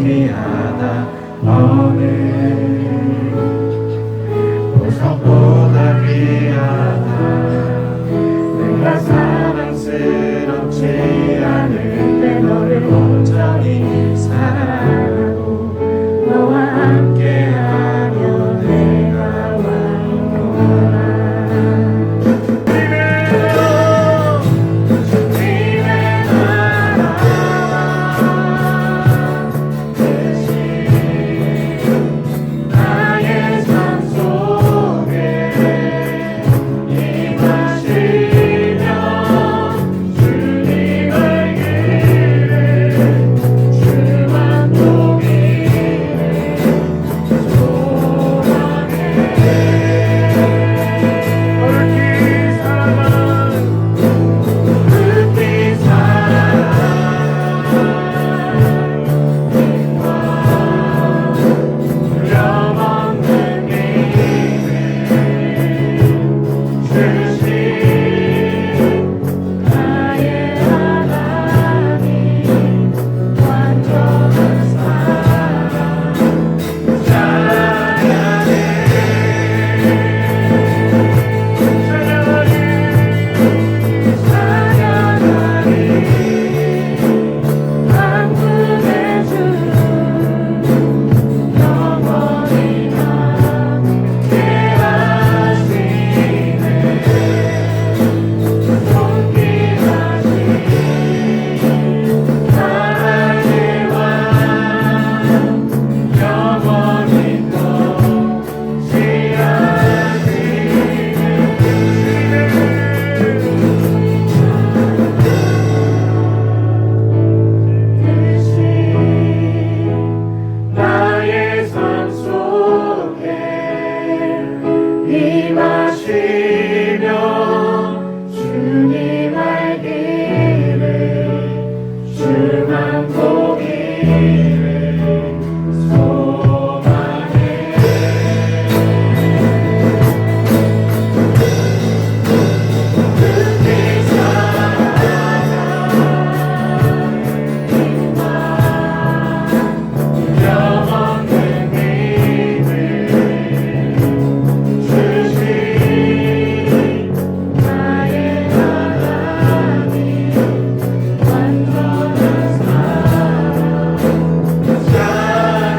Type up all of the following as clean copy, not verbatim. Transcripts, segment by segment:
존귀하다 어느 보석보다 귀하다 내가 사랑스럽지 않을 때 너를 온전히 사랑하고 너와 함께하며 내가 왕노라 주님의 나라 대신 나의 삶 속에 임하시며 주님의 길을 주만 보기를 소망해 어렵게 살아가는 흙빛 사랑과 부려먹는 힘을 주신 나의 하나님 완전한 사랑 찬양하리 만군의 주 영원히 함께 하시네 존귀하신 나의 왕 영원히 통치하시네 나의 삶 속에 임하시며 주님 알기를 주만 보기를 소망해 흙빛 사랑과 부려먹는 힘을 주신 나의 하나님 완전한 사랑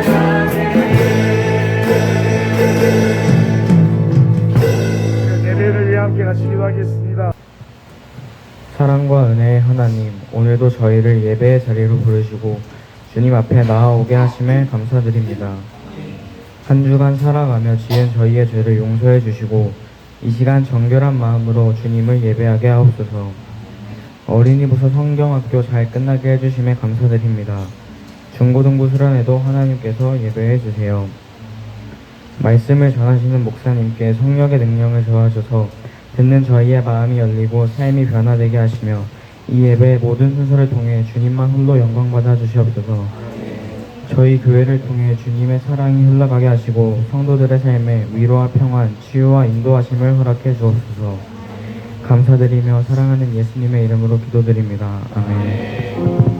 찬양해 예배를 위해 함께 같이 기도하겠습니다. 사랑과 은혜의 하나님, 오늘도 저희를 예배의 자리로 부르시고 주님 앞에 나아오게 하심에 감사드립니다. 한 주간 살아가며 지은 저희의 죄를 용서해 주시고 이 시간 정결한 마음으로 주님을 예배하게 하옵소서. 어린이부서 성경학교 잘 끝나게 해주심에 감사드립니다. 중고등부 수련회도 하나님께서 예배해 주세요. 말씀을 전하시는 목사님께 성령의 능력을 저하셔서 듣는 저희의 마음이 열리고 삶이 변화되게 하시며 이 예배의 모든 순서를 통해 주님만 홀로 영광 받아 주시옵소서. 저희 교회를 통해 주님의 사랑이 흘러가게 하시고 성도들의 삶에 위로와 평안, 치유와 인도하심을 허락해 주옵소서. 감사드리며 사랑하는 예수님의 이름으로 기도드립니다. 아멘.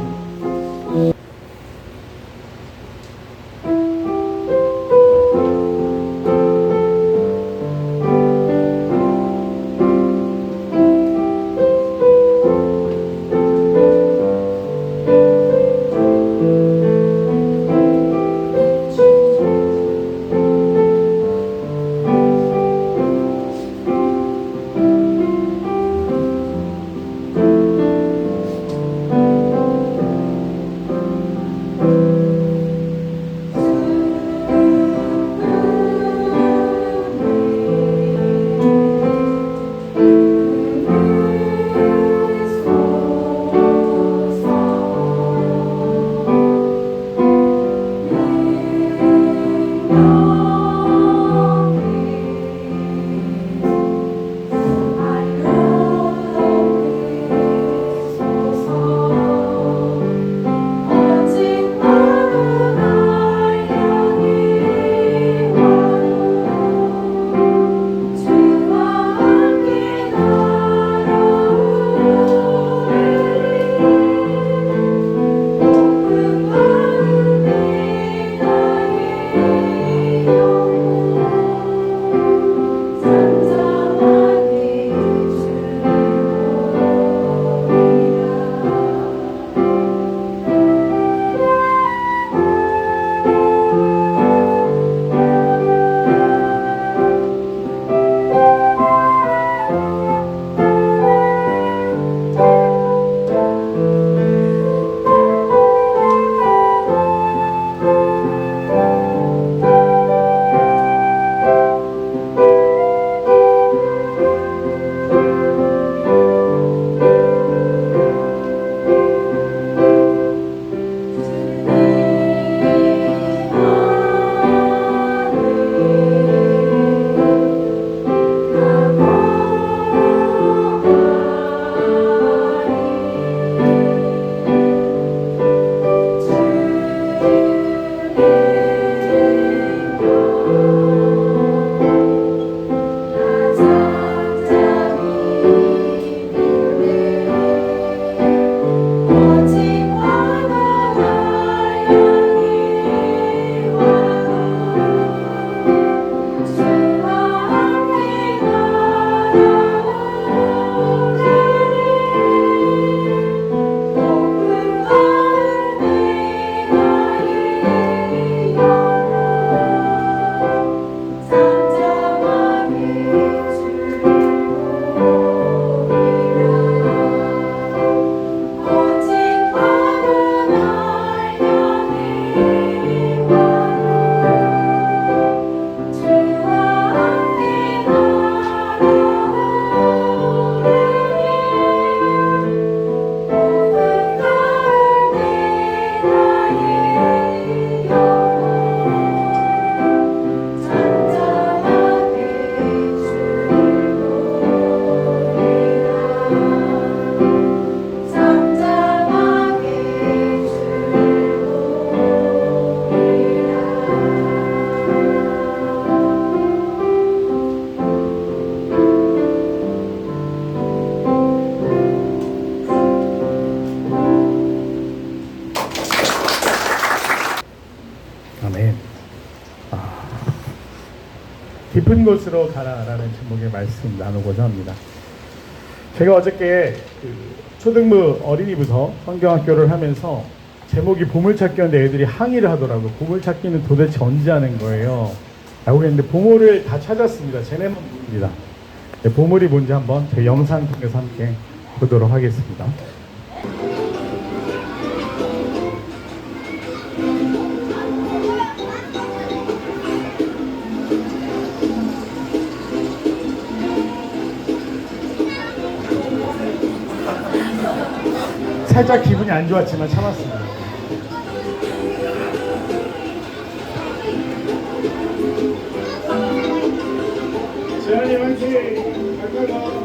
아멘. 깊은 곳으로 가라라는 제목의 말씀 나누고자 합니다. 제가 어저께 초등부 어린이부터 성경학교를 하면서 제목이 보물찾기였는데 애들이 항의를 하더라고요. 보물찾기는 도대체 언제 하는 거예요? 라고 했는데 보물을 다 찾았습니다. 쟤네만 모릅니다. 보물이 뭔지 한번 제 영상 통해서 함께 보도록 하겠습니다. 살짝 기분이 안 좋았지만 참았습니다. 재현이 화이팅! 잘 가라!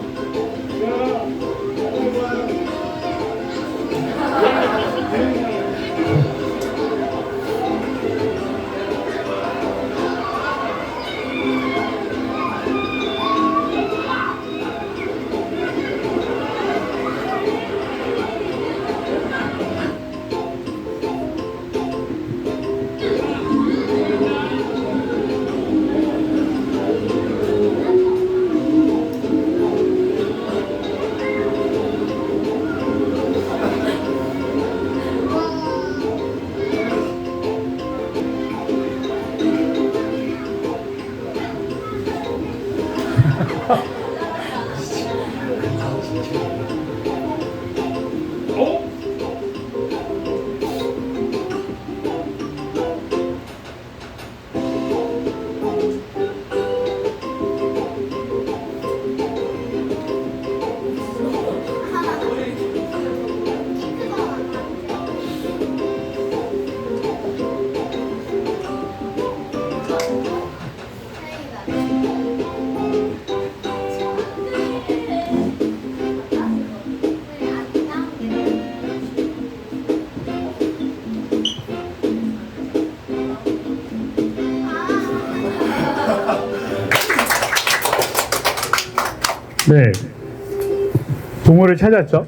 네, 보물을 찾았죠.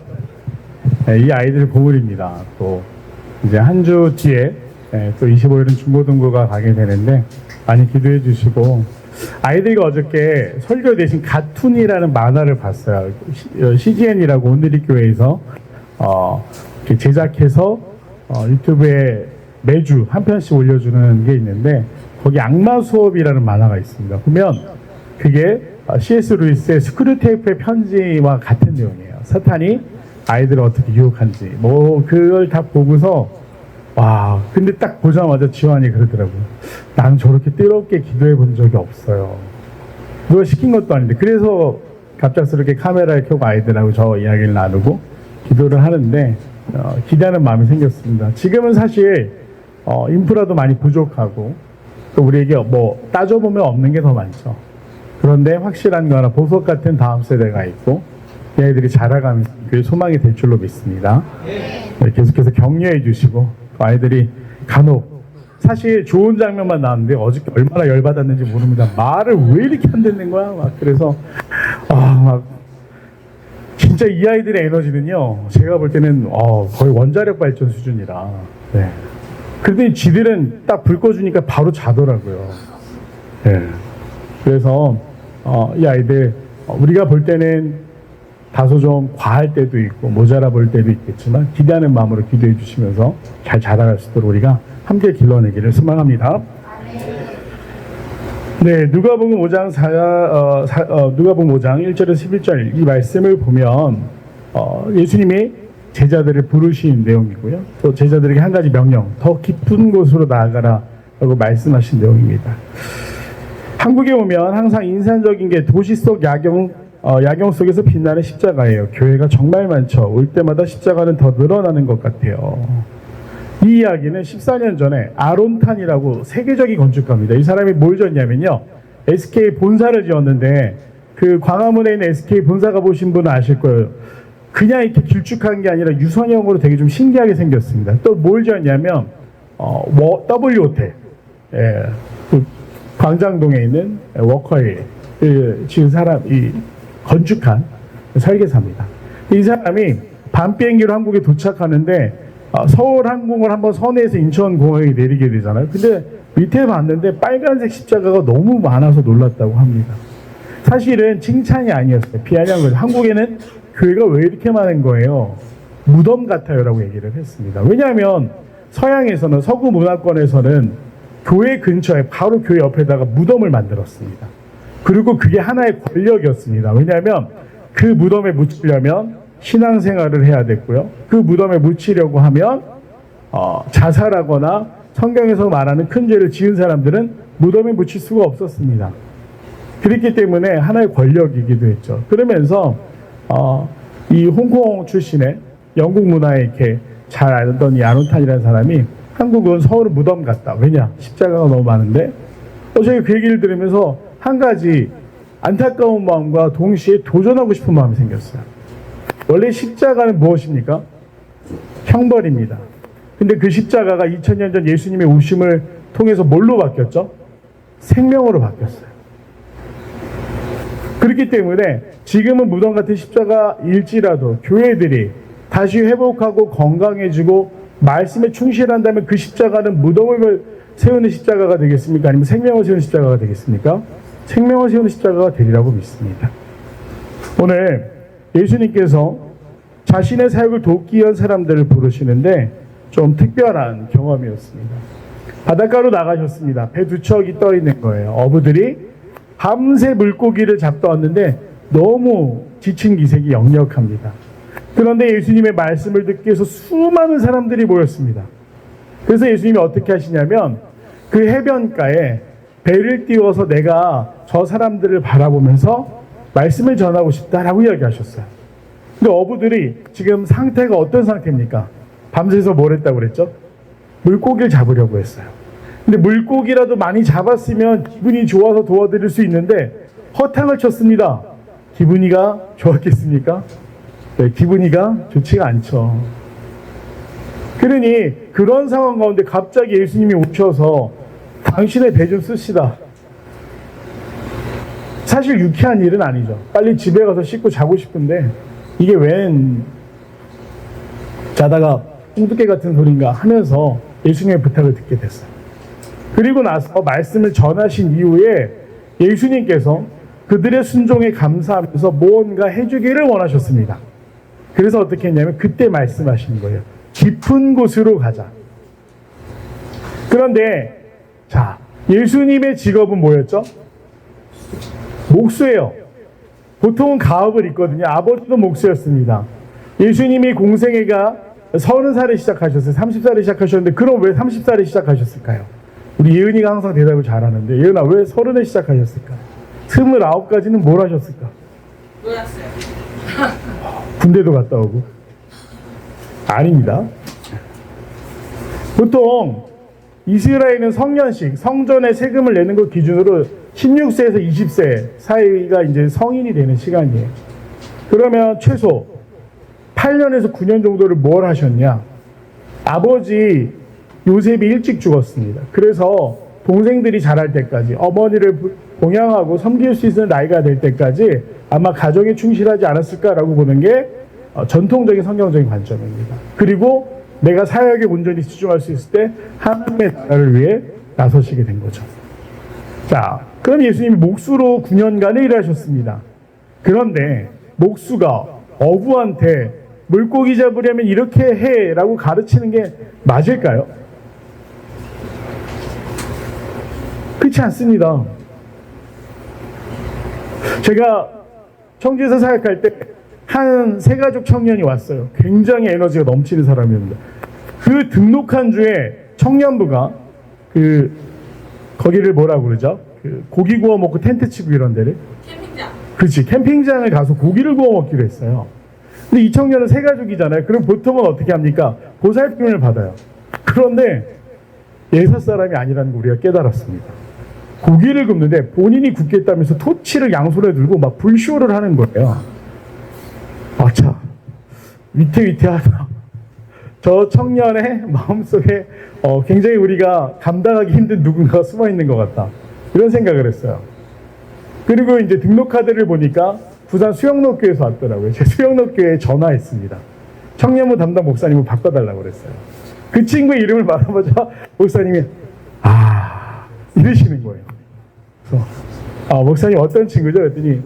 네, 이 아이들 보물입니다. 또 이제 한 주 뒤에 또 25일은 중고등부가 가게 되는데 많이 기도해 주시고, 아이들과 어저께 설교 대신 가툰이라는 만화를 봤어요. CGN이라고 온누리교회에서 이렇게 제작해서 유튜브에 매주 한 편씩 올려주는 게 있는데, 거기 악마 수업이라는 만화가 있습니다. 보면 그게 C.S. 루이스의 스크류테이프의 편지와 같은 내용이에요. 사탄이 아이들을 어떻게 유혹한지 그걸 다 보고서 와, 근데 딱 보자마자 지환이 그러더라고요. 난 저렇게 뜨겁게 기도해 본 적이 없어요. 누가 시킨 것도 아닌데. 그래서 갑작스럽게 카메라를 켜고 아이들하고 저 이야기를 나누고 기도를 하는데 기대하는 마음이 생겼습니다. 지금은 사실 인프라도 많이 부족하고 또 우리에게 따져보면 없는 게 더 많죠. 그런데 확실한 거 하나, 보석 같은 다음 세대가 있고 이 아이들이 자라가면서 그게 소망이 될 줄로 믿습니다. 네, 계속해서 격려해 주시고, 아이들이 간혹 사실 좋은 장면만 나왔는데 어저께 얼마나 열받았는지 모릅니다. 말을 왜 이렇게 안 듣는 거야? 막 그래서 진짜 이 아이들의 에너지는요, 제가 볼 때는 거의 원자력 발전 수준이라. 네. 그런데 지들은 딱 불 꺼주니까 바로 자더라고요. 네. 그래서 이 아이들 우리가 볼 때는 다소 좀 과할 때도 있고 모자라 볼 때도 있겠지만 기대하는 마음으로 기도해 주시면서 잘 자라갈 수 있도록 우리가 함께 길러내기를 소망합니다. 네, 누가복음 5장 1절에서 11절 이 말씀을 보면 예수님이 제자들을 부르신 내용이고요. 또 제자들에게 한 가지 명령, 더 깊은 곳으로 나아가라 라고 말씀하신 내용입니다. 한국에 오면 항상 인상적인 게 도시 속 야경 속에서 빛나는 십자가예요. 교회가 정말 많죠. 올 때마다 십자가는 더 늘어나는 것 같아요. 이 이야기는 14년 전에 아론탄이라고 세계적인 건축가입니다. 이 사람이 뭘 지었냐면요, SK 본사를 지었는데, 그 광화문에 있는 SK 본사 가보신 분은 아실 거예요. 그냥 이렇게 길쭉한 게 아니라 유선형으로 되게 좀 신기하게 생겼습니다. 또 뭘 지었냐면 W 호텔, 그 광장동에 있는 워커힐 지은 사람이 건축한 설계사입니다. 이 사람이 밤 비행기로 한국에 도착하는데 서울 항공을 한번 선에서 인천공항에 내리게 되잖아요. 근데 밑에 봤는데 빨간색 십자가가 너무 많아서 놀랐다고 합니다. 사실은 칭찬이 아니었어요. 비아냥 거죠. 한국에는 교회가 왜 이렇게 많은 거예요? 무덤 같아요 라고 얘기를 했습니다. 왜냐하면 서양에서는, 서구 문화권에서는 교회 근처에, 바로 교회 옆에다가 무덤을 만들었습니다. 그리고 그게 하나의 권력이었습니다. 왜냐하면 그 무덤에 묻히려면 신앙생활을 해야 됐고요. 그 무덤에 묻히려고 하면 자살하거나 성경에서 말하는 큰 죄를 지은 사람들은 무덤에 묻힐 수가 없었습니다. 그렇기 때문에 하나의 권력이기도 했죠. 그러면서 이 홍콩 출신의 영국 문화에 이렇게 잘 알던 이 아론탄이라는 사람이 한국은 서울은 무덤 같다. 왜냐? 십자가가 너무 많은데. 제가 그 얘기를 들으면서 한 가지 안타까운 마음과 동시에 도전하고 싶은 마음이 생겼어요. 원래 십자가는 무엇입니까? 형벌입니다. 근데 그 십자가가 2000년 전 예수님의 오심을 통해서 뭘로 바뀌었죠? 생명으로 바뀌었어요. 그렇기 때문에 지금은 무덤 같은 십자가일지라도 교회들이 다시 회복하고 건강해지고 말씀에 충실한다면 그 십자가는 무덤을 세우는 십자가가 되겠습니까? 아니면 생명을 세우는 십자가가 되겠습니까? 생명을 세우는 십자가가 되리라고 믿습니다. 오늘 예수님께서 자신의 사역을 돕기 위한 사람들을 부르시는데 좀 특별한 경험이었습니다. 바닷가로 나가셨습니다. 배 두 척이 떠 있는 거예요. 어부들이 밤새 물고기를 잡다 왔는데 너무 지친 기색이 역력합니다. 그런데 예수님의 말씀을 듣기 위해서 수많은 사람들이 모였습니다. 그래서 예수님이 어떻게 하시냐면 그 해변가에 배를 띄워서 내가 저 사람들을 바라보면서 말씀을 전하고 싶다라고 이야기하셨어요. 근데 어부들이 지금 상태가 어떤 상태입니까? 밤새서 뭘 했다고 그랬죠? 물고기를 잡으려고 했어요. 근데 물고기라도 많이 잡았으면 기분이 좋아서 도와드릴 수 있는데 허탕을 쳤습니다. 기분이가 좋았겠습니까? 네, 기분이가 좋지가 않죠. 그러니 그런 상황 가운데 갑자기 예수님이 오셔서 당신의 배 좀 쓰시다. 사실 유쾌한 일은 아니죠. 빨리 집에 가서 씻고 자고 싶은데 이게 웬 자다가 뚱뚱개 같은 소린가 하면서 예수님의 부탁을 듣게 됐어요. 그리고 나서 말씀을 전하신 이후에 예수님께서 그들의 순종에 감사하면서 무언가 해주기를 원하셨습니다. 그래서 어떻게 했냐면 그때 말씀하신 거예요. 깊은 곳으로 가자. 그런데 자, 예수님의 직업은 뭐였죠? 목수예요. 보통은 가업을 잇거든요. 아버지도 목수였습니다. 예수님이 공생애가 30살에 시작하셨어요. 30살에 시작하셨는데 그럼 왜 30살에 시작하셨을까요? 우리 예은이가 항상 대답을 잘하는데 예은아 왜 30에 시작하셨을까? 29까지는 뭘 하셨을까? 놀았어요. 군대도 갔다 오고. 아닙니다. 보통 이스라엘은 성년식, 성전에 세금을 내는 것 기준으로 16세에서 20세 사이가 이제 성인이 되는 시간이에요. 그러면 최소 8년에서 9년 정도를 뭘 하셨냐? 아버지 요셉이 일찍 죽었습니다. 그래서 동생들이 자랄 때까지 어머니를 봉양하고 섬길 수 있는 나이가 될 때까지 아마 가정에 충실하지 않았을까라고 보는 게 전통적인 성경적인 관점입니다. 그리고 내가 사역에 온전히 집중할 수 있을 때 하나님의 나라를 위해 나서시게 된 거죠. 자, 그럼 예수님이 목수로 9년간을 일하셨습니다. 그런데 목수가 어부한테 물고기 잡으려면 이렇게 해 라고 가르치는 게 맞을까요? 그렇지 않습니다. 제가 청주에서 사역할 때 한 세가족 청년이 왔어요. 굉장히 에너지가 넘치는 사람이었는데 그 등록한 주에 청년부가 거기를 뭐라고 그러죠? 고기 구워 먹고 텐트 치고 이런 데를 캠핑장. 그렇지, 캠핑장을 가서 고기를 구워 먹기로 했어요. 근데 이 청년은 세가족이잖아요. 그럼 보통은 어떻게 합니까? 보살핌을 받아요. 그런데 예사 사람이 아니라는 걸 우리가 깨달았습니다. 고기를 굽는데 본인이 굽겠다면서 토치를 양손에 들고 막 불쇼를 하는 거예요. 아차, 위태위태하다. 저 청년의 마음속에 굉장히 우리가 감당하기 힘든 누군가가 숨어있는 것 같다. 이런 생각을 했어요. 그리고 이제 등록 카드를 보니까 부산 수영로교에서 왔더라고요. 제 수영로교에 전화했습니다. 청년부 담당 목사님을 바꿔달라고 그랬어요. 그 친구의 이름을 말하자마자 목사님이 이러시는 거예요. 그래서 목사님 어떤 친구죠? 그랬더니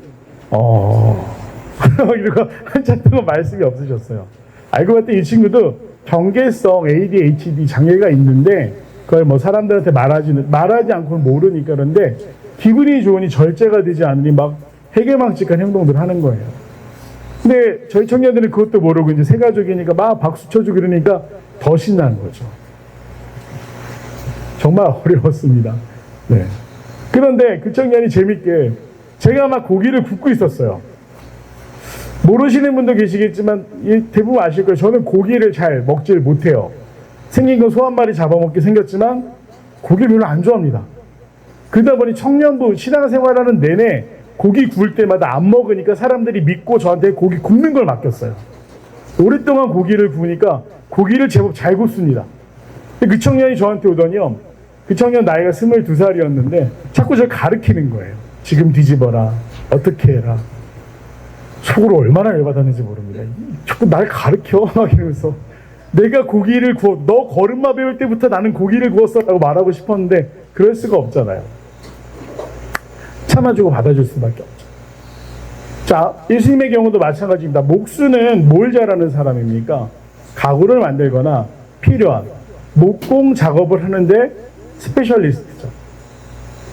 이러고 한참 동안 말씀이 없으셨어요. 알고 봤더니 이 친구도 경계성 ADHD 장애가 있는데 그걸 뭐 사람들한테 말하지 않고는 모르니까 그런데 기분이 좋으니 절제가 되지 않으니 막 해괴망측한 행동들을 하는 거예요. 근데 저희 청년들은 그것도 모르고 이제 새 가족이니까 막 박수 쳐주고 이러니까 더 신나는 거죠. 정말 어려웠습니다. 네. 그런데 그 청년이 재밌게 제가 막 고기를 굽고 있었어요. 모르시는 분도 계시겠지만 대부분 아실 거예요. 저는 고기를 잘 먹질 못해요. 생긴 건 소 한 마리 잡아먹게 생겼지만 고기를 별로 안 좋아합니다. 그러다 보니 청년부 신앙생활하는 내내 고기 구울 때마다 안 먹으니까 사람들이 믿고 저한테 고기 굽는 걸 맡겼어요. 오랫동안 고기를 구우니까 고기를 제법 잘 굽습니다. 그 청년이 저한테 오더니요. 그 청년 나이가 22살이었는데 자꾸 저를 가르치는 거예요. 지금 뒤집어라. 어떻게 해라. 속으로 얼마나 열받았는지 모릅니다. 자꾸 날 가르쳐 막 이러면서 내가 고기를 구워 너 걸음마 배울 때부터 나는 고기를 구웠어 라고 말하고 싶었는데 그럴 수가 없잖아요. 참아주고 받아줄 수밖에 없죠. 자, 예수님의 경우도 마찬가지입니다. 목수는 뭘 잘하는 사람입니까? 가구를 만들거나 필요한 목공 작업을 하는데 스페셜리스트죠.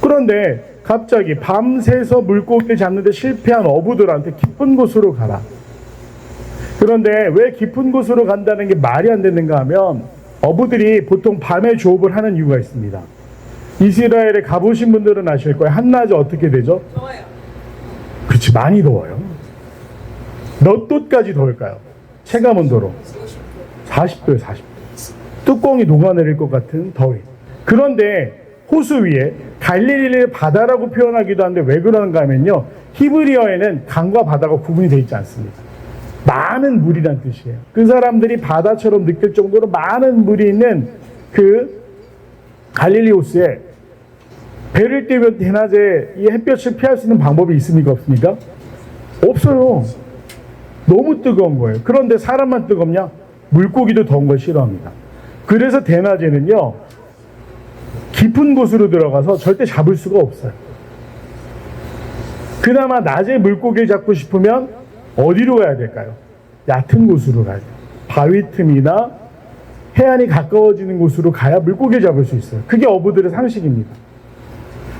그런데 갑자기 밤새서 물고기를 잡는데 실패한 어부들한테 깊은 곳으로 가라. 그런데 왜 깊은 곳으로 간다는 게 말이 안 되는가 하면 어부들이 보통 밤에 조업을 하는 이유가 있습니다. 이스라엘에 가보신 분들은 아실 거예요. 한낮에 어떻게 되죠? 더워요. 그렇지, 많이 더워요. 몇 도까지 더울까요? 체감온도로 40도에 40도. 뚜껑이 녹아내릴 것 같은 더위. 그런데 호수 위에 갈릴리를 바다라고 표현하기도 하는데 왜 그러는가 하면요. 히브리어에는 강과 바다가 구분이 되어 있지 않습니다. 많은 물이란 뜻이에요. 그 사람들이 바다처럼 느낄 정도로 많은 물이 있는 그 갈릴리 호수에 배를 띄우면 대낮에 이 햇볕을 피할 수 있는 방법이 있습니까? 없습니까? 없어요. 너무 뜨거운 거예요. 그런데 사람만 뜨겁냐? 물고기도 더운 걸 싫어합니다. 그래서 대낮에는요. 깊은 곳으로 들어가서 절대 잡을 수가 없어요. 그나마 낮에 물고기를 잡고 싶으면 어디로 가야 될까요? 얕은 곳으로 가야 돼요. 바위 틈이나 해안이 가까워지는 곳으로 가야 물고기를 잡을 수 있어요. 그게 어부들의 상식입니다.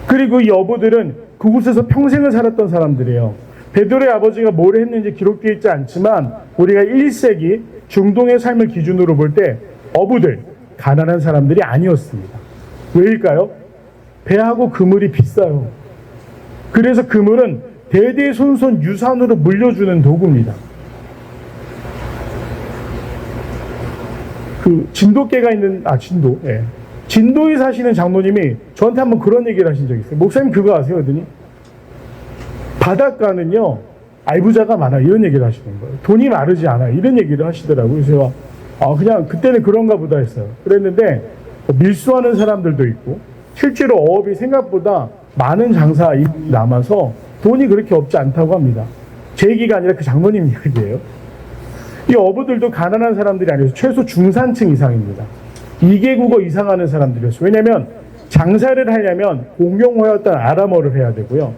그리고 이 어부들은 그곳에서 평생을 살았던 사람들이에요. 베드로의 아버지가 뭘 했는지 기록되어 있지 않지만 우리가 1세기 중동의 삶을 기준으로 볼 때 어부들, 가난한 사람들이 아니었습니다. 왜일까요? 배하고 그물이 비싸요. 그래서 그물은 대대손손 유산으로 물려주는 도구입니다. 그 진도계가 있는 진도에 사시는 장로님이 저한테 한번 그런 얘기를 하신 적이 있어요. 목사님 그거 아세요? 그러더니 바닷가는요 알부자가 많아 이런 얘기를 하시는 거예요. 돈이 마르지 않아 이런 얘기를 하시더라고요. 그래서 그냥 그때는 그런가 보다 했어요. 그랬는데 밀수하는 사람들도 있고 실제로 어업이 생각보다 많은 장사인이 남아서 돈이 그렇게 없지 않다고 합니다. 제 얘기가 아니라 그 장로님 이야기예요. 이 어부들도 가난한 사람들이 아니어서 최소 중산층 이상입니다. 2개 국어 이상 하는 사람들이었어요. 왜냐하면 장사를 하려면 공용어였던 아람어를 해야 되고요.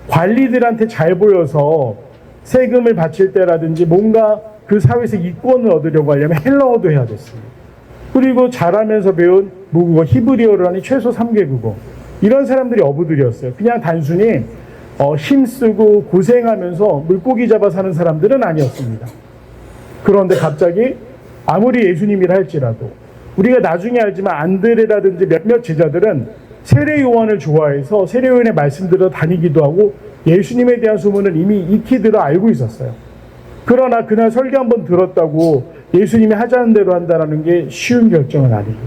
관리들한테 잘 보여서 세금을 바칠 때라든지 뭔가 그 사회에서 이권을 얻으려고 하려면 헬라어도 해야 됐습니다. 그리고 잘하면서 배운 모국어 히브리어를 하니 최소 3개 국어. 이런 사람들이 어부들이었어요. 그냥 단순히 힘쓰고 고생하면서 물고기 잡아 사는 사람들은 아니었습니다. 그런데 갑자기 아무리 예수님이라 할지라도 우리가 나중에 알지만 안드레라든지 몇몇 제자들은 세례 요한을 좋아해서 세례 요한의 말씀들을 다니기도 하고 예수님에 대한 소문을 이미 익히 들어 알고 있었어요. 그러나 그날 설교 한번 들었다고 예수님이 하자는 대로 한다는 게 쉬운 결정은 아니고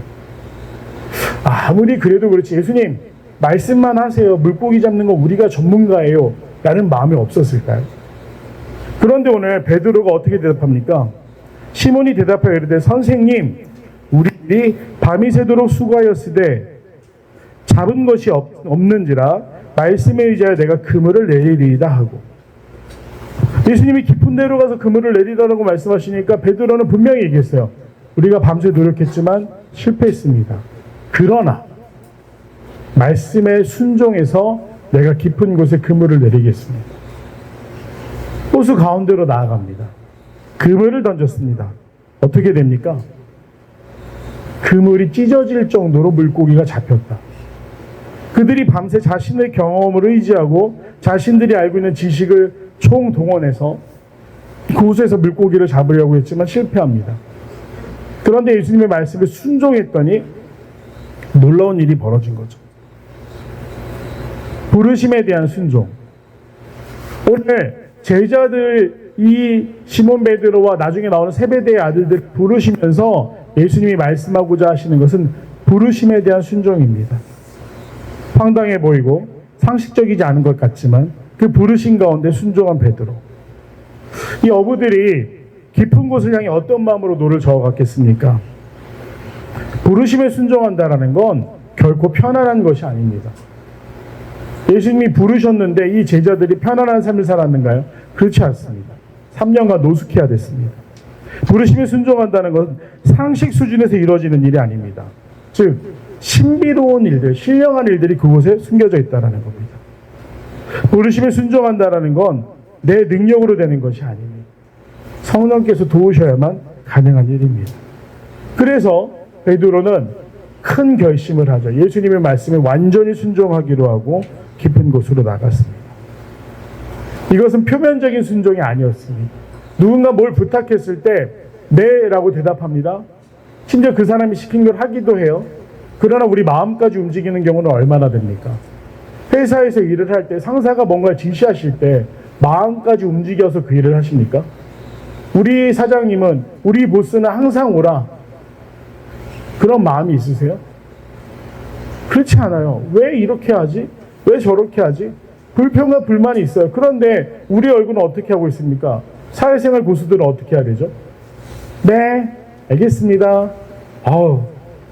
아무리 그래도 그렇지 예수님 말씀만 하세요. 물고기 잡는 거 우리가 전문가예요. 라는 마음이 없었을까요? 그런데 오늘 베드로가 어떻게 대답합니까? 시몬이 대답하여 이르되 선생님 우리들이 밤이 새도록 수고하였으되 잡은 것이 없는지라 말씀에 의지하여 내가 그물을 내리리이다 하고 예수님이 깊은 데로 가서 그물을 내리라고 말씀하시니까 베드로는 분명히 얘기했어요. 우리가 밤새 노력했지만 실패했습니다. 그러나 말씀에 순종해서 내가 깊은 곳에 그물을 내리겠습니다. 호수 가운데로 나아갑니다. 그물을 던졌습니다. 어떻게 됩니까? 그물이 찢어질 정도로 물고기가 잡혔다. 그들이 밤새 자신의 경험을 의지하고 자신들이 알고 있는 지식을 총동원해서 그곳에서 물고기를 잡으려고 했지만 실패합니다. 그런데 예수님의 말씀에 순종했더니 놀라운 일이 벌어진 거죠. 부르심에 대한 순종. 오늘 제자들, 이 시몬 베드로와 나중에 나오는 세베대의 아들들 부르시면서 예수님이 말씀하고자 하시는 것은 부르심에 대한 순종입니다. 황당해 보이고 상식적이지 않은 것 같지만 그 부르심 가운데 순종한 베드로. 이 어부들이 깊은 곳을 향해 어떤 마음으로 노를 저어갔겠습니까? 부르심에 순종한다라는 건 결코 편안한 것이 아닙니다. 예수님이 부르셨는데 이 제자들이 편안한 삶을 살았는가요? 그렇지 않습니다. 3년간 노숙해야 됐습니다. 부르심에 순종한다는 건 상식 수준에서 이루어지는 일이 아닙니다. 즉 신비로운 일들, 신령한 일들이 그곳에 숨겨져 있다는 겁니다. 부르심에 순종한다는 건 내 능력으로 되는 것이 아닙니다. 성령께서 도우셔야만 가능한 일입니다. 그래서 베드로는 큰 결심을 하죠. 예수님의 말씀에 완전히 순종하기로 하고 깊은 곳으로 나갔습니다. 이것은 표면적인 순종이 아니었습니다. 누군가 뭘 부탁했을 때 네 라고 대답합니다. 심지어 그 사람이 시킨 걸 하기도 해요. 그러나 우리 마음까지 움직이는 경우는 얼마나 됩니까? 회사에서 일을 할 때 상사가 뭔가 지시하실 때 마음까지 움직여서 그 일을 하십니까? 우리 사장님은 우리 보스는 항상 오라 그런 마음이 있으세요? 그렇지 않아요. 왜 이렇게 하지? 왜 저렇게 하지? 불평과 불만이 있어요. 그런데 우리 얼굴은 어떻게 하고 있습니까? 사회생활 고수들은 어떻게 해야 되죠? 네, 알겠습니다. 아우,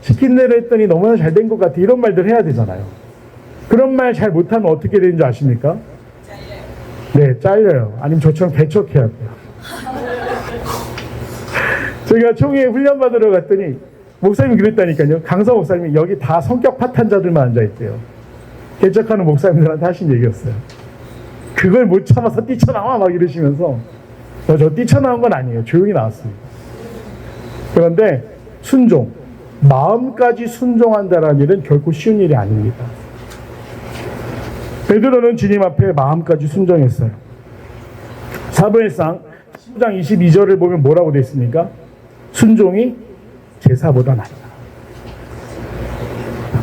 시킨 대로 했더니 너무나 잘 된 것 같아. 이런 말들 해야 되잖아요. 그런 말 잘 못하면 어떻게 되는지 아십니까? 네, 잘려요. 아니면 저처럼 개척해야 돼요. 제가 총회에 훈련 받으러 갔더니 목사님이 그랬다니까요. 강사 목사님이 여기 다 성격 파탄자들만 앉아있대요. 개척하는 목사님들한테 하신 얘기였어요. 그걸 못 참아서 뛰쳐나와 막 이러시면서 저 뛰쳐나온 건 아니에요. 조용히 나왔습니다. 그런데 순종, 마음까지 순종한다는 일은 결코 쉬운 일이 아닙니다. 베드로는 주님 앞에 마음까지 순종했어요. 사도행전 10장 22절을 보면 뭐라고 되어 있습니까? 순종이 제사보다 낫다.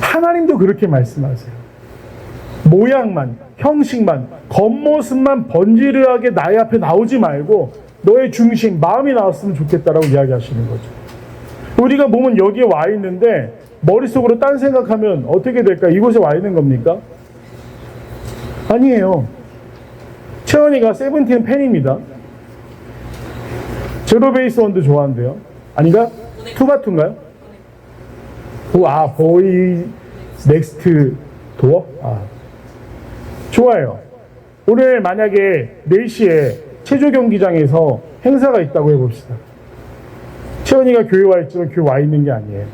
하나님도 그렇게 말씀하세요. 모양만, 형식만, 겉모습만 번지르하게 나의 앞에 나오지 말고 너의 중심, 마음이 나왔으면 좋겠다라고 이야기하시는 거죠. 우리가 몸은 여기에 와 있는데 머릿속으로 딴 생각하면 어떻게 될까? 이곳에 와 있는 겁니까? 아니에요. 채원이가 세븐틴 팬입니다. 제로베이스 원도 좋아한대요. 아닌가? 투바투인가요? 보이 넥스트 도어? 좋아요. 오늘 만약에 4시에 체조 경기장에서 행사가 있다고 해봅시다. 채원이가 교회 와 있지만 교회 와 있는 게 아니에요.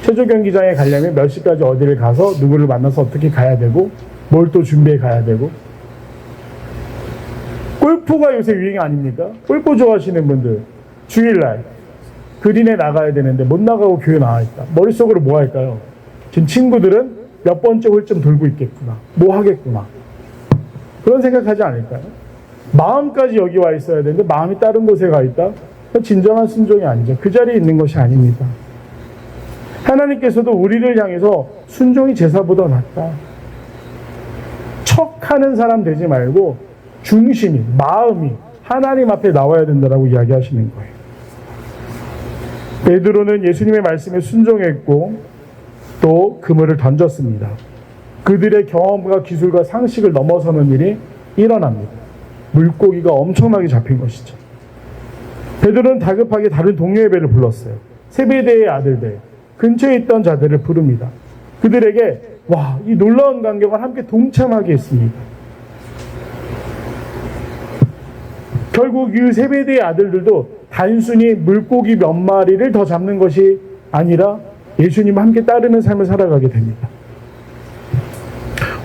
체조 경기장에 가려면 몇 시까지 어디를 가서 누구를 만나서 어떻게 가야 되고 뭘 또 준비해 가야 되고. 골프가 요새 유행 아닙니까? 골프 좋아하시는 분들 주일날 그린에 나가야 되는데 못 나가고 교회 나와 있다. 머릿속으로 뭐 할까요? 지금 친구들은 몇 번째 홀쯤 돌고 있겠구나. 뭐 하겠구나. 그런 생각하지 않을까요? 마음까지 여기 와 있어야 되는데 마음이 다른 곳에 가 있다? 진정한 순종이 아니죠. 그 자리에 있는 것이 아닙니다. 하나님께서도 우리를 향해서 순종이 제사보다 낫다. 척하는 사람 되지 말고 중심이, 마음이 하나님 앞에 나와야 된다라고 이야기하시는 거예요. 베드로는 예수님의 말씀에 순종했고 또 그물을 던졌습니다. 그들의 경험과 기술과 상식을 넘어서는 일이 일어납니다. 물고기가 엄청나게 잡힌 것이죠. 베드로는 다급하게 다른 동료의 배를 불렀어요. 세베대의 아들들, 근처에 있던 자들을 부릅니다. 그들에게 이 놀라운 광경을 함께 동참하게 했습니다. 결국 이 세베대의 아들들도 단순히 물고기 몇 마리를 더 잡는 것이 아니라 예수님과 함께 따르는 삶을 살아가게 됩니다.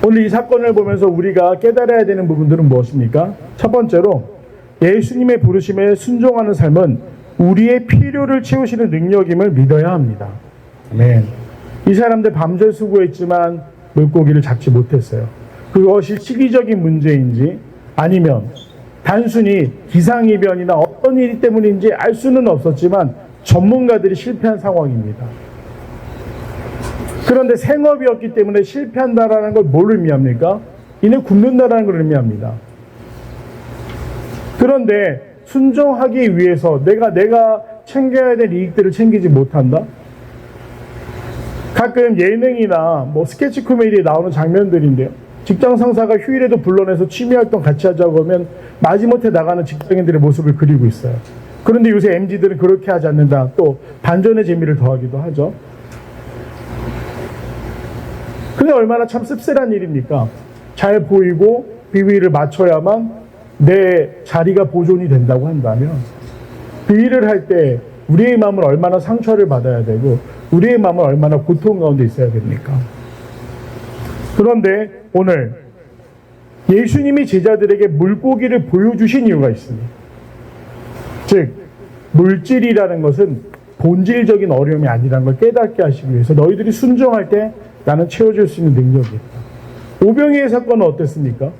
오늘 이 사건을 보면서 우리가 깨달아야 되는 부분들은 무엇입니까? 첫 번째로 예수님의 부르심에 순종하는 삶은 우리의 필요를 채우시는 능력임을 믿어야 합니다. 아멘. 이 사람들 밤새 수고했지만 물고기를 잡지 못했어요. 그것이 시기적인 문제인지 아니면 단순히 기상이변이나 어떤 일 때문인지 알 수는 없었지만 전문가들이 실패한 상황입니다. 그런데 생업이었기 때문에 실패한다라는 걸 뭘 의미합니까? 이는 굶는다라는 걸 의미합니다. 그런데 순종하기 위해서 내가 챙겨야 될 이익들을 챙기지 못한다? 가끔 예능이나 스케치 코미디에 나오는 장면들인데요. 직장 상사가 휴일에도 불러내서 취미활동 같이 하자고 하면 마지못해 나가는 직장인들의 모습을 그리고 있어요. 그런데 요새 MZ들은 그렇게 하지 않는다. 또 반전의 재미를 더하기도 하죠. 근데 얼마나 참 씁쓸한 일입니까? 잘 보이고 비위를 맞춰야만 내 자리가 보존이 된다고 한다면 그 일을 할 때 우리의 마음은 얼마나 상처를 받아야 되고 우리의 마음은 얼마나 고통 가운데 있어야 됩니까? 그런데 오늘 예수님이 제자들에게 물고기를 보여주신 이유가 있습니다. 즉 물질이라는 것은 본질적인 어려움이 아니라는 걸 깨닫게 하시기 위해서 너희들이 순종할 때 나는 채워줄 수 있는 능력이 있다. 오병이의 사건은 어땠습니까?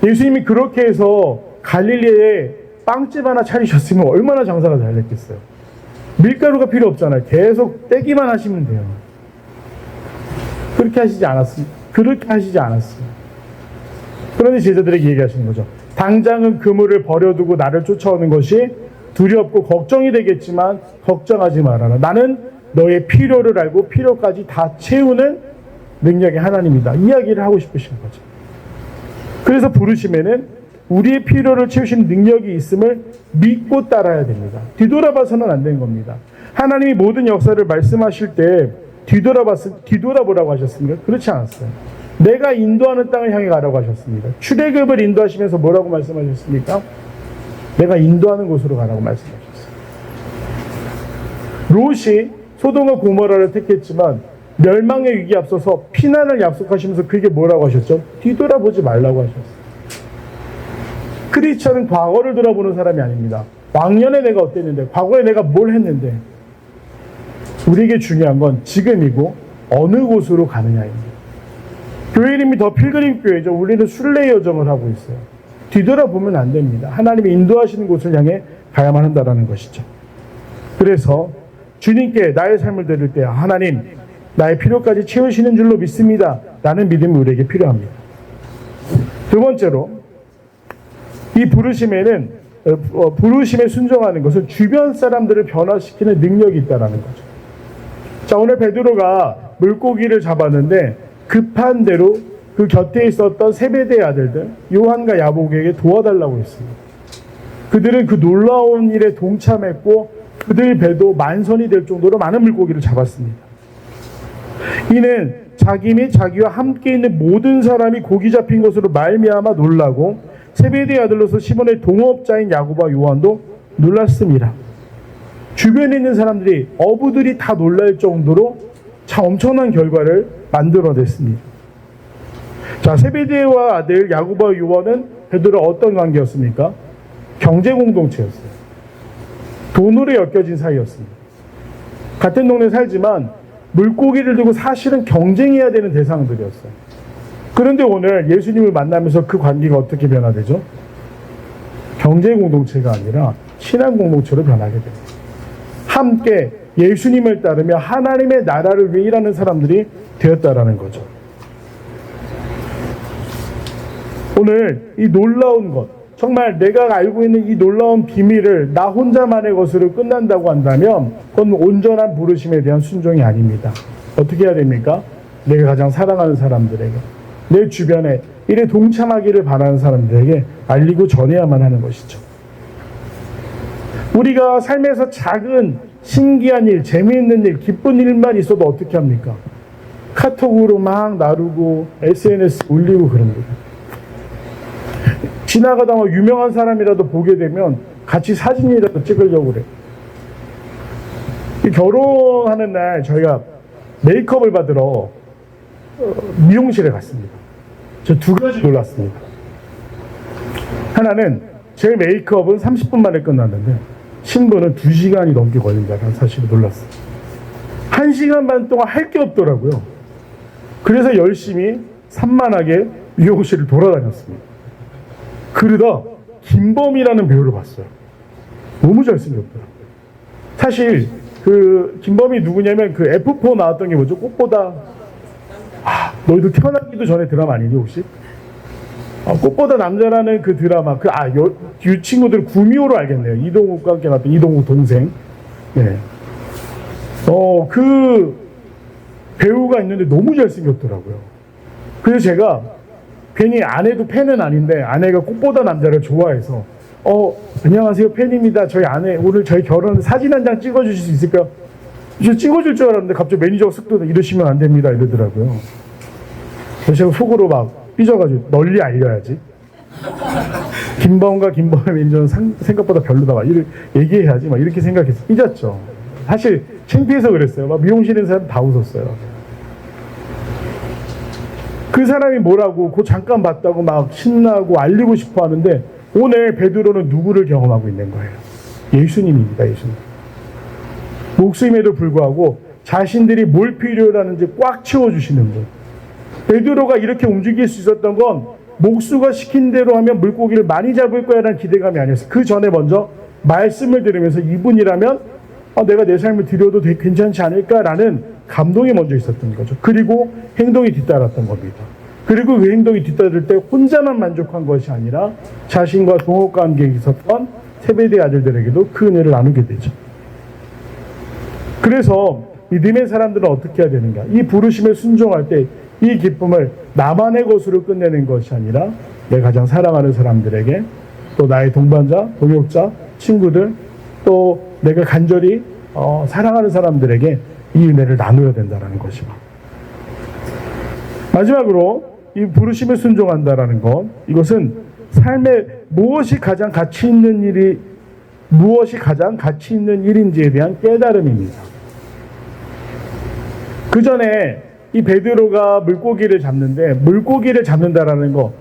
예수님이 그렇게 해서 갈릴리에 빵집 하나 차리셨으면 얼마나 장사가 잘 됐겠어요. 밀가루가 필요 없잖아요. 계속 떼기만 하시면 돼요. 그렇게 하시지 않았습니다. 그렇게 하시지 않았어요. 그런데 제자들에게 얘기하시는 거죠. 당장은 그물을 버려두고 나를 쫓아오는 것이 두렵고 걱정이 되겠지만 걱정하지 말아라. 나는 너의 필요를 알고 필요까지 다 채우는 능력의 하나님이다. 이야기를 하고 싶으신 거죠. 그래서 부르심에는 우리의 필요를 채우시는 능력이 있음을 믿고 따라야 됩니다. 뒤돌아봐서는 안 되는 겁니다. 하나님이 모든 역사를 말씀하실 때 뒤돌아보라고 하셨습니까? 그렇지 않았어요. 내가 인도하는 땅을 향해 가라고 하셨습니다. 출애굽을 인도하시면서 뭐라고 말씀하셨습니까? 내가 인도하는 곳으로 가라고 말씀하셨어요. 롯이 소돔과 고모라를 택했지만 멸망의 위기에 앞서서 피난을 약속하시면서 그게 뭐라고 하셨죠? 뒤돌아보지 말라고 하셨어요. 크리스천은 과거를 돌아보는 사람이 아닙니다. 왕년에 내가 어땠는데, 과거에 내가 뭘 했는데, 우리에게 중요한 건 지금이고 어느 곳으로 가느냐입니다. 교회 이름이 더 필그림 교회죠. 우리는 순례 여정을 하고 있어요. 뒤돌아보면 안 됩니다. 하나님이 인도하시는 곳을 향해 가야만 한다는 것이죠. 그래서 주님께 나의 삶을 드릴 때 하나님 나의 필요까지 채우시는 줄로 믿습니다. 라는 믿음이 우리에게 필요합니다. 두 번째로 이 부르심에는 부르심에 순종하는 것은 주변 사람들을 변화시키는 능력이 있다는 거죠. 자, 오늘 베드로가 물고기를 잡았는데 급한 대로 그 곁에 있었던 세베대의 아들들 요한과 야복에게 도와달라고 했습니다. 그들은 그 놀라운 일에 동참했고 그들 배도 만선이 될 정도로 많은 물고기를 잡았습니다. 이는 자기 및 자기와 함께 있는 모든 사람이 고기 잡힌 것으로 말미암아 놀라고 세베대의 아들로서 시몬의 동업자인 야고보와 요한도 놀랐습니다. 주변에 있는 사람들이 어부들이 다 놀랄 정도로 참 엄청난 결과를 만들어냈습니다. 자, 세베대의 아들 야고보와 요한은 베드로와 어떤 관계였습니까? 경제 공동체였어요. 돈으로 엮여진 사이였습니다. 같은 동네에 살지만 물고기를 두고 사실은 경쟁해야 되는 대상들이었어요. 그런데 오늘 예수님을 만나면서 그 관계가 어떻게 변화되죠? 경제 공동체가 아니라 신앙 공동체로 변하게 됩니다. 함께 예수님을 따르며 하나님의 나라를 위해 일하는 사람들이 되었다라는 거죠. 오늘 이 놀라운 것, 정말 내가 알고 있는 이 놀라운 비밀을 나 혼자만의 것으로 끝난다고 한다면 그건 온전한 부르심에 대한 순종이 아닙니다. 어떻게 해야 됩니까? 내가 가장 사랑하는 사람들에게, 내 주변에 일에 동참하기를 바라는 사람들에게 알리고 전해야만 하는 것이죠. 우리가 삶에서 작은 신기한 일, 재미있는 일, 기쁜 일만 있어도 어떻게 합니까? 카톡으로 막 나누고 SNS 올리고 그럽니다. 지나가다 막 유명한 사람이라도 보게 되면 같이 사진이라도 찍으려고 그래. 이 결혼하는 날 저희가 메이크업을 받으러 미용실에 갔습니다. 저 두 가지 놀랐습니다. 하나는 제 메이크업은 30분 만에 끝났는데 신부는 2시간이 넘게 걸린다는 사실을 놀랐어요. 1시간 반 동안 할 게 없더라고요. 그래서 열심히 산만하게 미용실을 돌아다녔습니다. 그러다 김범이라는 배우를 봤어요. 너무 잘생겼더라고요. 사실 그 김범이 누구냐면 그 F4 나왔던 게 뭐죠? 꽃보다 너희들 태어나기도 전에 드라마 아니니 혹시? 꽃보다 남자라는 그 드라마 이 친구들 구미호로 알겠네요. 이동욱과 함께 나왔던 이동욱 동생. 네. 그 배우가 있는데 너무 잘생겼더라고요. 그래서 제가 괜히 아내도 팬은 아닌데 아내가 꽃보다 남자를 좋아해서 안녕하세요 팬입니다. 저희 아내 오늘 저희 결혼 사진 한 장 찍어주실 수 있을까요? 저 찍어줄 줄 알았는데 갑자기 매니저가 쓱 들어오더니 이러시면 안 됩니다 이러더라고요. 그래서 제가 속으로 막 삐져가지고 널리 알려야지. 김범과 김범의 매니저는 생각보다 별로다 막 얘기해야지 막 이렇게 생각해서 삐졌죠. 사실 창피해서 그랬어요. 막 미용실에 있는 사람 다 웃었어요. 그 사람이 뭐라고 그 잠깐 봤다고 막 신나고 알리고 싶어 하는데 오늘 베드로는 누구를 경험하고 있는 거예요? 예수님입니다. 예수님. 목숨에도 불구하고 자신들이 뭘 필요로 하는지 꽉 채워주시는 분. 베드로가 이렇게 움직일 수 있었던 건 목수가 시킨 대로 하면 물고기를 많이 잡을 거야 라는 기대감이 아니었어요. 그 전에 먼저 말씀을 들으면서 이분이라면 내가 내 삶을 드려도 괜찮지 않을까라는 감동이 먼저 있었던 거죠. 그리고 행동이 뒤따랐던 겁니다. 그리고 그 행동이 뒤따를 때 혼자만 만족한 것이 아니라 자신과 동업관계에 있었던 세베대 아들들에게도 그 은혜를 나누게 되죠. 그래서 믿음의 사람들은 어떻게 해야 되는가? 이 부르심에 순종할 때 이 기쁨을 나만의 것으로 끝내는 것이 아니라 내 가장 사랑하는 사람들에게 또 나의 동반자, 동역자, 친구들 또 내가 간절히 사랑하는 사람들에게 이 은혜를 나누어야 된다는 것이고 마지막으로 이 부르심에 순종한다라는 것 이것은 삶에 무엇이 가장 가치 있는 일인지에 대한 깨달음입니다. 그 전에 이 베드로가 물고기를 잡는데 물고기를 잡는다라는 거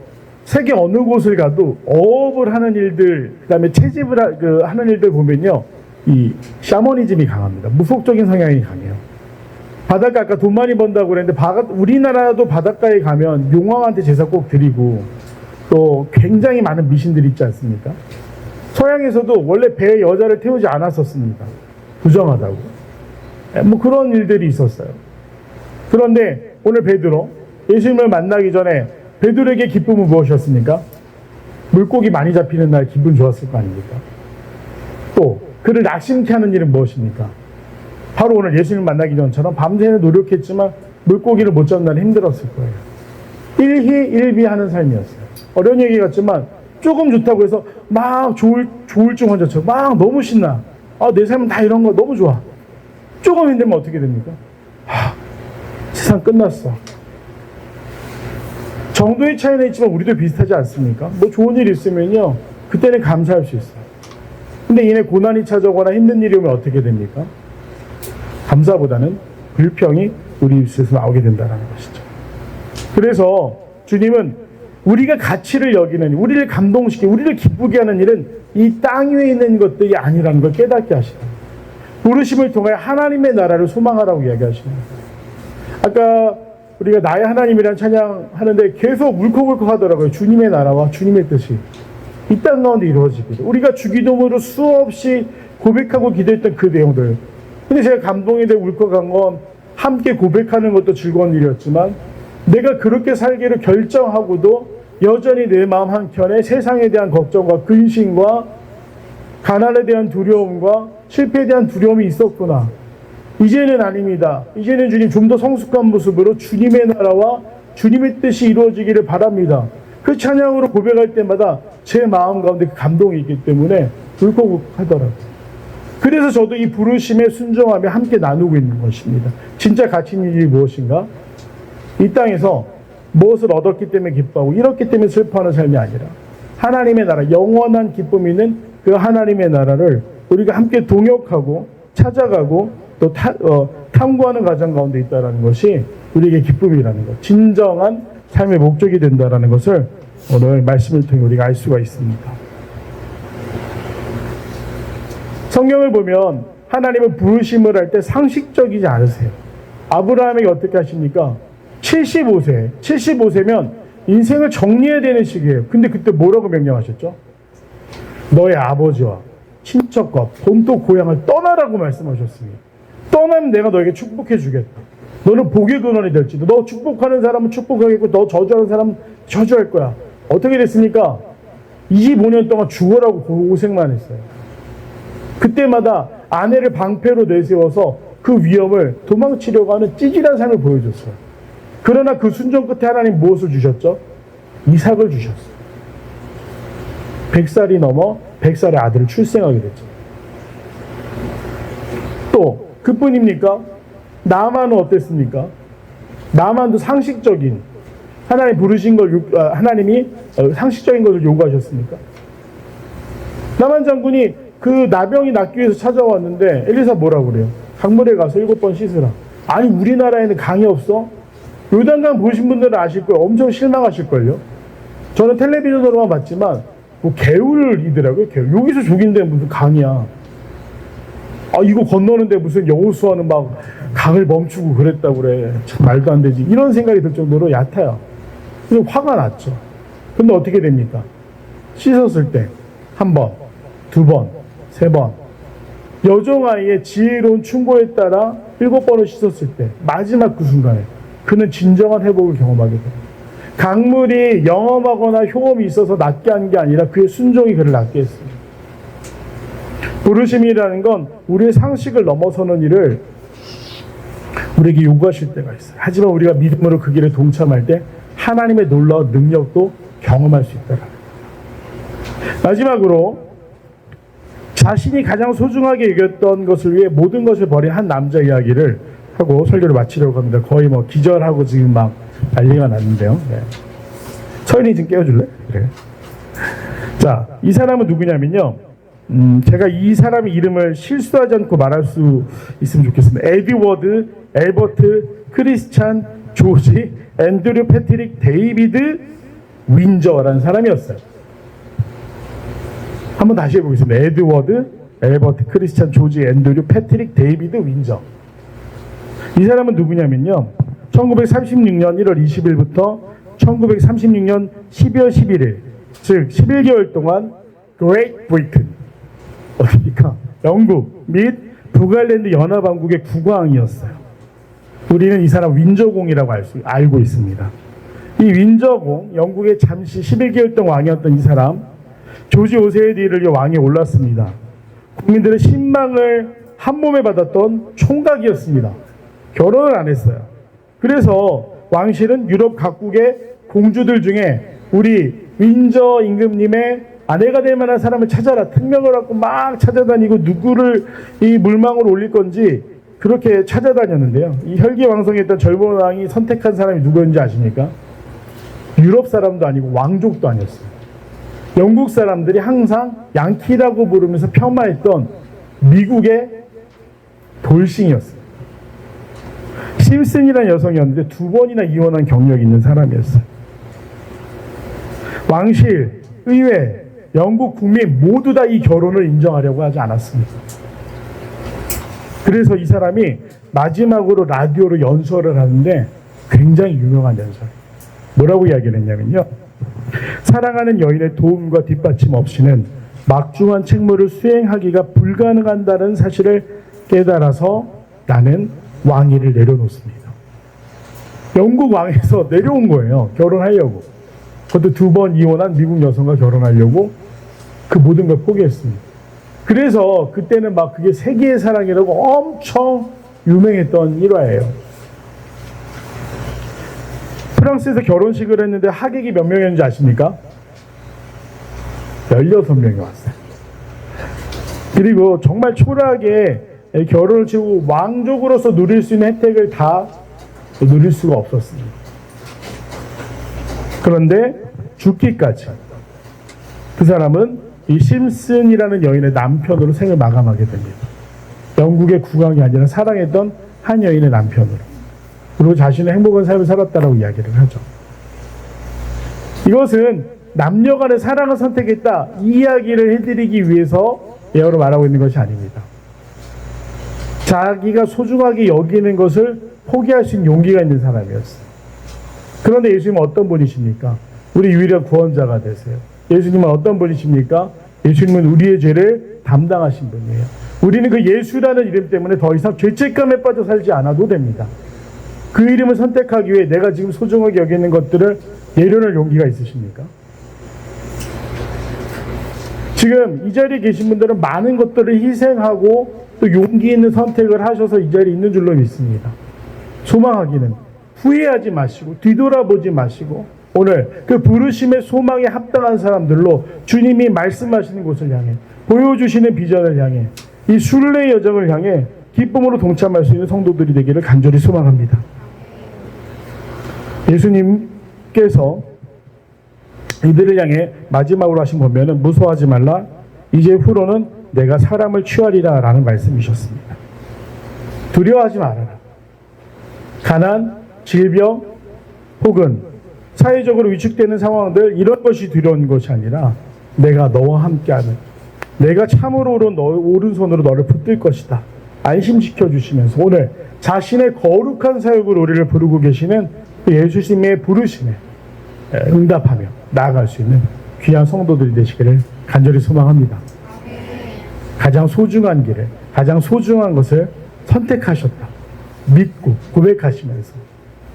세계 어느 곳을 가도 어업을 하는 일들 그다음에 채집을 하는 일들 보면요 이 샤머니즘이 강합니다. 무속적인 성향이 강해요. 바닷가 아까 돈 많이 번다고 그랬는데 우리나라도 바닷가에 가면 용왕한테 제사 꼭 드리고 또 굉장히 많은 미신들이 있지 않습니까? 서양에서도 원래 배에 여자를 태우지 않았었습니다. 부정하다고. 뭐 그런 일들이 있었어요. 그런데 오늘 베드로 예수님을 만나기 전에 베드로에게 기쁨은 무엇이었습니까? 물고기 많이 잡히는 날 기분 좋았을 거 아닙니까? 또 그를 낙심케 하는 일은 무엇입니까? 바로 오늘 예수님을 만나기 전처럼 밤새는 노력했지만 물고기를 못 잡는 날이 힘들었을 거예요. 일희일비하는 삶이었어요. 어려운 얘기 같지만 조금 좋다고 해서 막 조울증 환자처럼 막 너무 신나. 내 삶은 다 이런 거 너무 좋아. 조금 힘들면 어떻게 됩니까? 세상 끝났어. 정도의 차이는 있지만 우리도 비슷하지 않습니까? 뭐 좋은 일 있으면요 그때는 감사할 수 있어요. 근데 이내 고난이 찾아오거나 힘든 일이 오면 어떻게 됩니까? 감사보다는 불평이 우리 입술에서 나오게 된다는 것이죠. 그래서 주님은 우리가 가치를 여기는 우리를 감동시키고 우리를 기쁘게 하는 일은 이 땅 위에 있는 것들이 아니라는 걸 깨닫게 하시다. 부르심을 통해 하나님의 나라를 소망하라고 이야기하시는 거예요. 아까 우리가 나의 하나님이란 찬양하는데 계속 울컥울컥 하더라고요. 주님의 나라와 주님의 뜻이 이 땅 가운데 이루어지거든요. 우리가 주기도문으로 수없이 고백하고 기도했던 그 내용들. 근데 제가 감동이 되고 울컥한 건 함께 고백하는 것도 즐거운 일이었지만 내가 그렇게 살기를 결정하고도 여전히 내 마음 한켠에 세상에 대한 걱정과 근심과 가난에 대한 두려움과 실패에 대한 두려움이 있었구나. 이제는 아닙니다. 이제는 주님 좀 더 성숙한 모습으로 주님의 나라와 주님의 뜻이 이루어지기를 바랍니다. 그 찬양으로 고백할 때마다 제 마음 가운데 그 감동이 있기 때문에 울컥하더라고요. 그래서 저도 이 부르심에 순종하며 함께 나누고 있는 것입니다. 진짜 가치 있는 일이 무엇인가? 이 땅에서 무엇을 얻었기 때문에 기뻐하고 잃었기 때문에 슬퍼하는 삶이 아니라 하나님의 나라, 영원한 기쁨이 있는 그 하나님의 나라를 우리가 함께 동역하고 찾아가고 또 탐구하는 과정 가운데 있다는 것이 우리에게 기쁨이라는 것, 진정한 삶의 목적이 된다는 것을 오늘 말씀을 통해 우리가 알 수가 있습니다. 성경을 보면 하나님은 부르심을 할 때 상식적이지 않으세요. 아브라함에게 어떻게 하십니까? 75세면 인생을 정리해야 되는 시기예요. 근데 그때 뭐라고 명령하셨죠? 너의 아버지와 친척과 본토 고향을 떠나라고 말씀하셨습니다. 떠나면 내가 너에게 축복해 주겠다. 너는 복의 근원이 될지도. 너 축복하는 사람은 축복하겠고 너 저주하는 사람은 저주할 거야. 어떻게 됐습니까? 25년 동안 죽어라고 고생만 했어요. 그때마다 아내를 방패로 내세워서 그 위험을 도망치려고 하는 찌질한 삶을 보여줬어요. 그러나 그 순종 끝에 하나님 무엇을 주셨죠? 이삭을 주셨어요. 100살이 넘어 100살의 아들을 출생하게 됐죠. 또 그뿐입니까? 나만은 어땠습니까? 나만도 상식적인 하나님 부르신 걸 하나님이 상식적인 것을 요구하셨습니까? 나만 장군이 그 나병이 낫기 위해서 찾아왔는데 엘리사 뭐라고 그래요? 강물에 가서 7번 씻으라. 아니 우리나라에는 강이 없어? 요단강 보신 분들은 아실 거예요. 엄청 실망하실걸요. 저는 텔레비전으로만 봤지만 뭐 개울이더라고요. 개울. 여기서 저긴데 무슨 강이야. 아 이거 건너는데 무슨 여호수아는 막 강을 멈추고 그랬다고 그래. 참 말도 안 되지. 이런 생각이 들 정도로 얕아요. 그래서 화가 났죠. 근데 어떻게 됩니까? 씻었을 때 한 번, 두 번, 세 번. 여종아이의 지혜로운 충고에 따라 7번을 씻었을 때 마지막 그 순간에 그는 진정한 회복을 경험하게 됩니다. 강물이 영험하거나 효험이 있어서 낫게 한 게 아니라 그의 순종이 그를 낫게 했습니다. 부르심이라는 건 우리의 상식을 넘어서는 일을 우리에게 요구하실 때가 있어요. 하지만 우리가 믿음으로 그 길에 동참할 때 하나님의 놀라운 능력도 경험할 수 있다. 마지막으로 자신이 가장 소중하게 여겼던 것을 위해 모든 것을 버린 한 남자 이야기를 하고 설교를 마치려고 합니다. 거의 뭐 기절하고 지금 막 난리가 났는데요. 네. 서연이 좀 깨워줄래? 그래. 자, 이 사람은 누구냐면요. 제가 이 사람의 이름을 실수하지 않고 말할 수 있으면 좋겠습니다. 에드워드, 엘버트, 크리스찬, 조지, 앤드류, 패트릭, 데이비드, 윈저라는 사람이었어요. 한번 다시 해보겠습니다. 에드워드, 엘버트, 크리스찬, 조지, 앤드류, 패트릭, 데이비드, 윈저. 이 사람은 누구냐면요. 1936년 1월 20일부터 1936년 12월 11일, 즉 11개월 동안 Great Britain, 어디입니까? 영국 및 북아일랜드 연합왕국의 국왕이었어요. 우리는 이 사람 윈저공이라고 알고 있습니다. 이 윈저공, 영국의 잠시 11개월 동안 왕이었던 이 사람, 조지 5세의 뒤를 이어 왕에 올랐습니다. 국민들의 신망을 한몸에 받았던 총각이었습니다. 결혼을 안 했어요. 그래서 왕실은 유럽 각국의 공주들 중에 우리 윈저 임금님의 아내가 될 만한 사람을 찾아라. 특명을 갖고 막 찾아다니고 누구를 이 물망으로 올릴 건지 그렇게 찾아다녔는데요. 이 혈기왕성했던 젊은 왕이 선택한 사람이 누구였는지 아십니까? 유럽 사람도 아니고 왕족도 아니었어요. 영국 사람들이 항상 양키라고 부르면서 폄하했던 미국의 돌싱이었어요. 심슨이라는 여성이었는데 2번이나 이혼한 경력이 있는 사람이었어요. 왕실, 의회, 영국 국민 모두 다 이 결혼을 인정하려고 하지 않았습니다. 그래서 이 사람이 마지막으로 라디오로 연설을 하는데 굉장히 유명한 연설. 뭐라고 이야기를 했냐면요. 사랑하는 여인의 도움과 뒷받침 없이는 막중한 책무를 수행하기가 불가능하다는 사실을 깨달아서 나는 왕위를 내려놓습니다. 영국 왕에서 내려온 거예요. 결혼하려고. 그것도 2번 이혼한 미국 여성과 결혼하려고 그 모든 걸 포기했습니다. 그래서 그때는 막 그게 세계의 사랑이라고 엄청 유명했던 일화예요. 프랑스에서 결혼식을 했는데 하객이 몇 명이었는지 아십니까? 16명이 왔어요. 그리고 정말 초라하게 결혼을 치고 왕족으로서 누릴 수 있는 혜택을 다 누릴 수가 없었습니다. 그런데 죽기까지 그 사람은 이 심슨이라는 여인의 남편으로 생을 마감하게 됩니다. 영국의 국왕이 아니라 사랑했던 한 여인의 남편으로. 그리고 자신의 행복한 삶을 살았다라고 이야기를 하죠. 이것은 남녀 간의 사랑을 선택했다, 이 이야기를 해드리기 위해서 예어로 말하고 있는 것이 아닙니다. 자기가 소중하게 여기는 것을 포기할 수 있는 용기가 있는 사람이었어요. 그런데 예수님은 어떤 분이십니까? 우리 유일한 구원자가 되세요. 예수님은 어떤 분이십니까? 예수님은 우리의 죄를 담당하신 분이에요. 우리는 그 예수라는 이름 때문에 더 이상 죄책감에 빠져 살지 않아도 됩니다. 그 이름을 선택하기 위해 내가 지금 소중하게 여기는 것들을 내려놓을 용기가 있으십니까? 지금 이 자리에 계신 분들은 많은 것들을 희생하고 또 용기 있는 선택을 하셔서 이 자리에 있는 줄로 믿습니다. 소망하기는 후회하지 마시고 뒤돌아보지 마시고 오늘 그 부르심의 소망에 합당한 사람들로 주님이 말씀하시는 곳을 향해 보여주시는 비전을 향해 이 순례의 여정을 향해 기쁨으로 동참할 수 있는 성도들이 되기를 간절히 소망합니다. 예수님께서 이들을 향해 마지막으로 하신 보면은 무서워하지 말라, 이제 후로는 내가 사람을 취하리라 라는 말씀이셨습니다. 두려워하지 말아라. 가난, 질병 혹은 사회적으로 위축되는 상황들, 이런 것이 두려운 것이 아니라 내가 너와 함께하는, 내가 참으로 오른손으로 너를 붙들 것이다, 안심시켜 주시면서 오늘 자신의 거룩한 사역으로 우리를 부르고 계시는 예수님의 부르심에 응답하며 나아갈 수 있는 귀한 성도들이 되시기를 간절히 소망합니다. 가장 소중한 길을, 가장 소중한 것을 선택하셨다 믿고 고백하시면서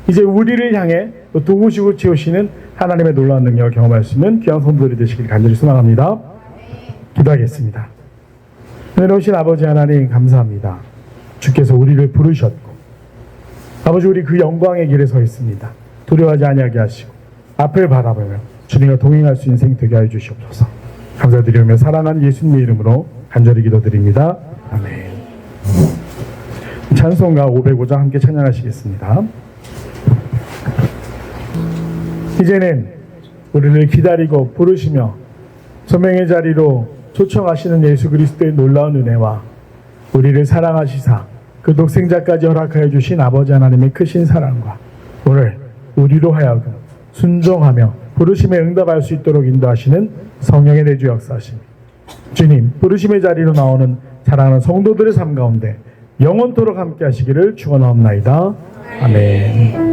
이제 우리를 향해 도우시고 채우시는 하나님의 놀라운 능력을 경험할 수 있는 귀한 성도들이 되시기를 간절히 소망합니다. 기도하겠습니다. 은혜로우신 아버지 하나님, 감사합니다. 주께서 우리를 부르셨고 아버지, 우리 그 영광의 길에 서 있습니다. 두려워하지 아니하게 하시고 앞을 바라보며 주님과 동행할 수 있는 인생 되게 하여 주시옵소서. 감사드리며 사랑하는 예수님의 이름으로 간절히 기도드립니다. 아멘. 찬송가 505장 함께 찬양하시겠습니다. 이제는 우리를 기다리고 부르시며 소명의 자리로 초청하시는 예수 그리스도의 놀라운 은혜와 우리를 사랑하시사 그 독생자까지 허락하여 주신 아버지 하나님의 크신 사랑과 오늘 우리로 하여금 순종하며 부르심에 응답할 수 있도록 인도하시는 성령의 내주 역사하심, 주님 부르심의 자리로 나오는 사랑하는 성도들의 삶 가운데 영원토록 함께 하시기를 축원하옵나이다. 아멘.